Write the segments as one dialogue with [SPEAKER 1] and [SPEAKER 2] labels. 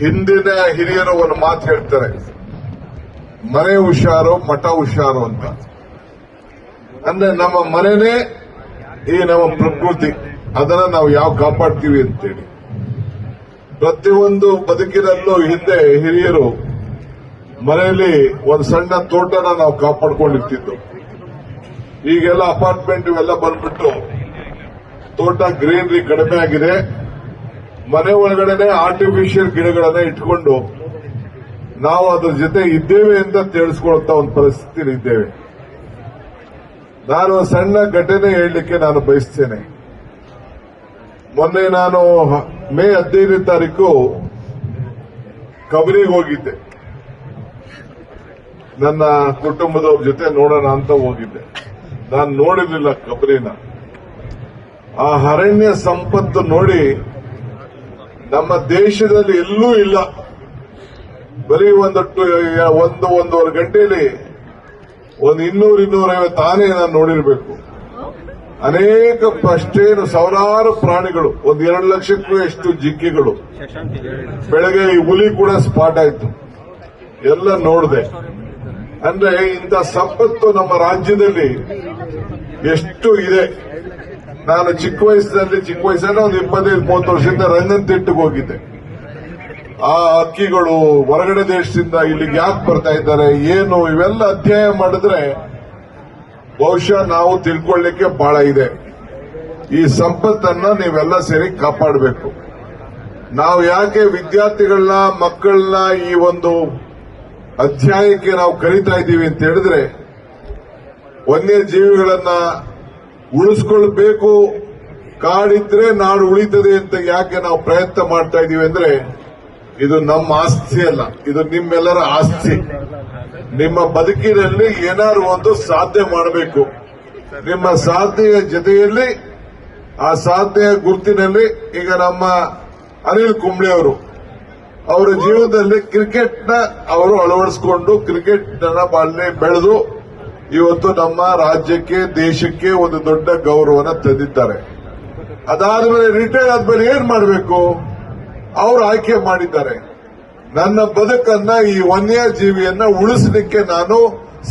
[SPEAKER 1] ಹಿಂದಿನ ಹಿರಿಯರು ಒಂದು ಮಾತು ಹೇಳ್ತಾರೆ, ಮನೆ ಹುಷಾರು ಮಠ ಹುಷಾರು ಅಂತ. ಅಂದ್ರೆ ನಮ್ಮ ಮನೆನೇ ಈ ನಮ್ಮ ಪ್ರಕೃತಿ, ಅದನ್ನ ನಾವು ಯಾವ ಕಾಪಾಡ್ತೀವಿ ಅಂತೇಳಿ. ಪ್ರತಿಯೊಂದು ಬದುಕಿನಲ್ಲೂ ಹಿಂದೆ ಹಿರಿಯರು ಮನೆಯಲ್ಲಿ ಒಂದು ಸಣ್ಣ ತೋಟನ ನಾವು ಕಾಪಾಡ್ಕೊಂಡಿರ್ತಿದ್ದು. ಈಗೆಲ್ಲ ಅಪಾರ್ಟ್ಮೆಂಟ್ ಇವೆಲ್ಲ ಬಂದ್ಬಿಟ್ಟು ತೋಟ ಗ್ರೀನರಿ ಕಡಿಮೆ ಆಗಿದೆ. ಮನೆ ಒಳಗಡೆನೆ ಆರ್ಟಿಫಿಷಿಯಲ್ ಗಿಡಗಳನ್ನ ಇಟ್ಕೊಂಡು ನಾವು ಅದ್ರ ಜೊತೆ ಇದ್ದೇವೆ ಅಂತ ತಿಳಿಸ್ಕೊಳ್ತಾ ಒಂದು ಪರಿಸ್ಥಿತಿ ಇದ್ದೇವೆ. ನಾನು ಸಣ್ಣ ಘಟನೆ ಹೇಳಲಿಕ್ಕೆ ನಾನು ಬಯಸ್ತೇನೆ. ಮೊನ್ನೆ ನಾನು ಮೇ 15ನೇ ತಾರೀಕು ಕಬರಿಗೆ ಹೋಗಿದ್ದೆ. ನನ್ನ ಕುಟುಂಬದವ್ರ ಜೊತೆ ನೋಡೋಣ ಅಂತ ಹೋಗಿದ್ದೆ. ನಾನು ನೋಡಿರ್ಲಿಲ್ಲ ಕಬರಿನ. ಆ ಅರಣ್ಯ ಸಂಪತ್ತು ನೋಡಿ ನಮ್ಮ ದೇಶದಲ್ಲಿ ಎಲ್ಲೂ ಇಲ್ಲ. ಬರೀ ಒಂದೂವರೆ ಗಂಟೆಯಲ್ಲಿ 200-250 ಆನೆ ನಾನು ನೋಡಿರ್ಬೇಕು. ಅನೇಕ ಅಷ್ಟೇನು ಸಾವಿರಾರು ಪ್ರಾಣಿಗಳು, 2 ಲಕ್ಷಕ್ಕೂ ಎಷ್ಟು ಜಿಂಕೆಗಳು. ಬೆಳಗ್ಗೆ ಈ ಹುಲಿ ಕೂಡ ಸ್ಪಾಟ್ ಆಯ್ತು, ಎಲ್ಲ ನೋಡಿದೆ. ಅಂದ್ರೆ ಇಂಥ ಸಂಪತ್ತು ನಮ್ಮ ರಾಜ್ಯದಲ್ಲಿ ಎಷ್ಟು ಇದೆ. ನಾನು ಚಿಕ್ಕ ವಯಸ್ಸಲ್ಲಿ ಒಂದು 25-30 ವರ್ಷದಿಂದ ರಂಗನತಿಟ್ಟಿಗೆ ಹೋಗಿದ್ದೆ. ಆ ಹಕ್ಕಿಗಳು ಹೊರಗಡೆ ದೇಶದಿಂದ ಇಲ್ಲಿಗೆ ಯಾಕೆ ಬರ್ತಾ ಇದ್ದಾರೆ, ಏನು, ಇವೆಲ್ಲ ಅಧ್ಯಯನ ಮಾಡಿದ್ರೆ ಬಹುಶಃ ನಾವು ತಿಳ್ಕೊಳ್ಳಿಕ್ಕೆ ಬಹಳ ಇದೆ. ಈ ಸಂಪತ್ತನ್ನ ನೀವೆಲ್ಲ ಸೇರಿ ಕಾಪಾಡಬೇಕು. ನಾವು ಯಾಕೆ ವಿದ್ಯಾರ್ಥಿಗಳನ್ನ, ಮಕ್ಕಳನ್ನ ಈ ಒಂದು ಅಧ್ಯಾಯಕ್ಕೆ ನಾವು ಕರೀತಾ ಇದ್ದೀವಿ ಅಂತ ಹೇಳಿದ್ರೆ, ವನ್ಯಜೀವಿಗಳನ್ನ ಉಳಿಸ್ಕೊಳ್ಬೇಕು, ಕಾಡಿದ್ರೆ ನಾಡು ಉಳಿತದೆ ಅಂತ ಯಾಕೆ ನಾವು ಪ್ರಯತ್ನ ಮಾಡ್ತಾ ಇದ್ದೀವಿ ಅಂದ್ರೆ, ಇದು ನಮ್ಮ ಆಸ್ತಿ ಅಲ್ಲ, ಇದು ನಿಮ್ಮೆಲ್ಲರ ಆಸ್ತಿ. ನಿಮ್ಮ ಬದುಕಿನಲ್ಲಿ ಏನಾದ್ರು ಒಂದು ಸಾಧನೆ ಮಾಡಬೇಕು. ನಿಮ್ಮ ಸಾಧನೆಯ ಜೊತೆಯಲ್ಲಿ, ಆ ಸಾಧನೆಯ ಗುರುತಿನಲ್ಲಿ ಈಗ ನಮ್ಮ ಅನಿಲ್ ಕುಂಬ್ಳೆ ಅವರು ಅವರ ಜೀವನದಲ್ಲಿ ಕ್ರಿಕೆಟ್ನ ಅವರು ಅಳವಡಿಸಿಕೊಂಡು ಕ್ರಿಕೆಟ್ ಅಲ್ಲಿ ಬೆಳೆದು ಇವತ್ತು ನಮ್ಮ ರಾಜ್ಯಕ್ಕೆ, ದೇಶಕ್ಕೆ ಒಂದು ದೊಡ್ಡ ಗೌರವನ ತಂದಿದ್ದಾರೆ. ಅದಾದ್ಮೇಲೆ ರಿಟೈರ್ ಆದ್ಮೇಲೆ ಏನ್ ಮಾಡಬೇಕು ಅವರು ಆಯ್ಕೆ ಮಾಡಿದ್ದಾರೆ. ನನ್ನ ಬದುಕನ್ನ, ಈ ವನ್ಯಜೀವಿಯನ್ನ ಉಳಿಸಲಿಕ್ಕೆ ನಾನು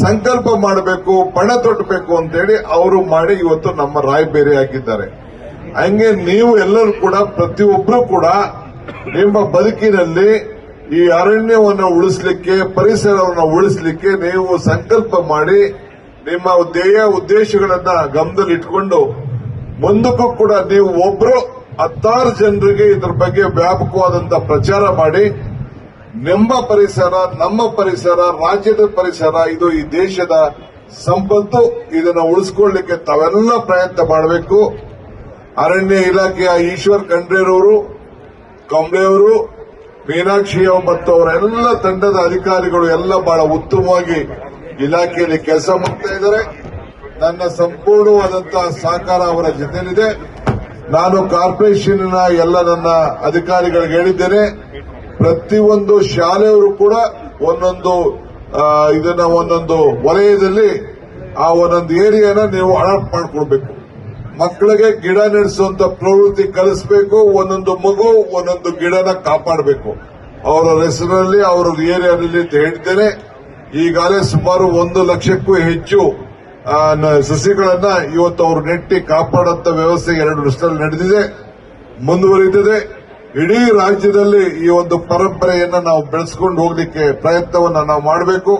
[SPEAKER 1] ಸಂಕಲ್ಪ ಮಾಡಬೇಕು, ಪಣ ತೊಟ್ಟಬೇಕು ಅಂತೇಳಿ ಅವರು ಮಾಡಿ ಇವತ್ತು ನಮ್ಮ ರಾಯಬೇರಿ ಆಗಿದ್ದಾರೆ. ಹಂಗೆ ನೀವು ಎಲ್ಲರೂ ಕೂಡ, ಪ್ರತಿಯೊಬ್ಬರು ಕೂಡ ನಿಮ್ಮ ಬದುಕಿನಲ್ಲಿ ಈ ಅರಣ್ಯವನ್ನು ಉಳಿಸಲಿಕ್ಕೆ, ಪರಿಸರವನ್ನು ಉಳಿಸಲಿಕ್ಕೆ ನೀವು ಸಂಕಲ್ಪ ಮಾಡಿ ನಿಮ್ಮ ಉದ್ದೇಶಗಳನ್ನ ಗಮನದಲ್ಲಿಟ್ಕೊಂಡು ಮುಂದಕ್ಕೂ ಕೂಡ ನೀವು ಒಬ್ರು 10 ಜನರಿಗೆ ಇದರ ಬಗ್ಗೆ ವ್ಯಾಪಕವಾದಂತಹ ಪ್ರಚಾರ ಮಾಡಿ, ನಮ್ಮ ಪರಿಸರ, ನಮ್ಮ ಪರಿಸರ, ರಾಜ್ಯದ ಪರಿಸರ, ಇದು ಈ ದೇಶದ ಸಂಪತ್ತು, ಇದನ್ನು ಉಳಿಸಿಕೊಳ್ಳಲಿಕ್ಕೆ ತಾವೆಲ್ಲ ಪ್ರಯತ್ನ ಮಾಡಬೇಕು. ಅರಣ್ಯ ಇಲಾಖೆಯ ಈಶ್ವರ್ ಖಂಡ್ರೇರವರು, ಕಂಬ್ಳೆಯವರು, ಮೀನಾಕ್ಷಿ ಮತ್ತು ಅವರೆಲ್ಲ ತಂಡದ ಅಧಿಕಾರಿಗಳು ಎಲ್ಲ ಬಹಳ ಉತ್ತಮವಾಗಿ ಇಲಾಖೆಯಲ್ಲಿ ಕೆಲಸ ಮಾಡ್ತಾ ಇದ್ದಾರೆ. ನನ್ನ ಸಂಪೂರ್ಣವಾದಂತಹ ಸಹಕಾರ ಅವರ ಜೊತೆಲಿದೆ. ನಾನು ಕಾರ್ಪೊರೇಷನ್ ಎಲ್ಲ ನನ್ನ ಅಧಿಕಾರಿಗಳಿಗೆ ಹೇಳಿದ್ದೇನೆ, ಪ್ರತಿಯೊಂದು ಶಾಲೆಯವರು ಕೂಡ ಒಂದೊಂದು ವಲಯದಲ್ಲಿ ಆ ಒಂದೊಂದು ಏರಿಯಾನ ನೀವು ಅಡಾಪ್ಟ್ ಮಾಡ್ಕೊಳ್ಬೇಕು. ಮಕ್ಕಳಿಗೆ ಗಿಡ ನೆಡೆಸುವಂತ ಪ್ರವೃತ್ತಿ ಕಲಿಸಬೇಕು. ಒಂದೊಂದು ಮಗು ಒಂದೊಂದು ಗಿಡನ ಕಾಪಾಡಬೇಕು ಅವರ ಹೆಸರಲ್ಲಿ, ಅವರ ಏರಿಯಾದಲ್ಲಿ ಅಂತ ಹೇಳಿದ್ದೇನೆ. ಈಗಾಗಲೇ ಸುಮಾರು 1 ಲಕ್ಷಕ್ಕೂ ಹೆಚ್ಚು ಸಸಿಗಳನ್ನ ಇವತ್ತು ಅವರು ನೆಟ್ಟಿ ಕಾಪಾಡುವಂತ ವ್ಯವಸ್ಥೆ 2 ವರ್ಷದಲ್ಲಿ ನಡೆದಿದೆ, ಮುಂದುವರಿದಿದೆ. ಇಡೀ ರಾಜ್ಯದಲ್ಲಿ ಈ ಒಂದು ಪರಂಪರೆಯನ್ನ ನಾವು ಬೆಳೆಸಿಕೊಂಡು ಹೋಗ್ಲಿಕ್ಕೆ ಪ್ರಯತ್ನವನ್ನ ನಾವು ಮಾಡಬೇಕು.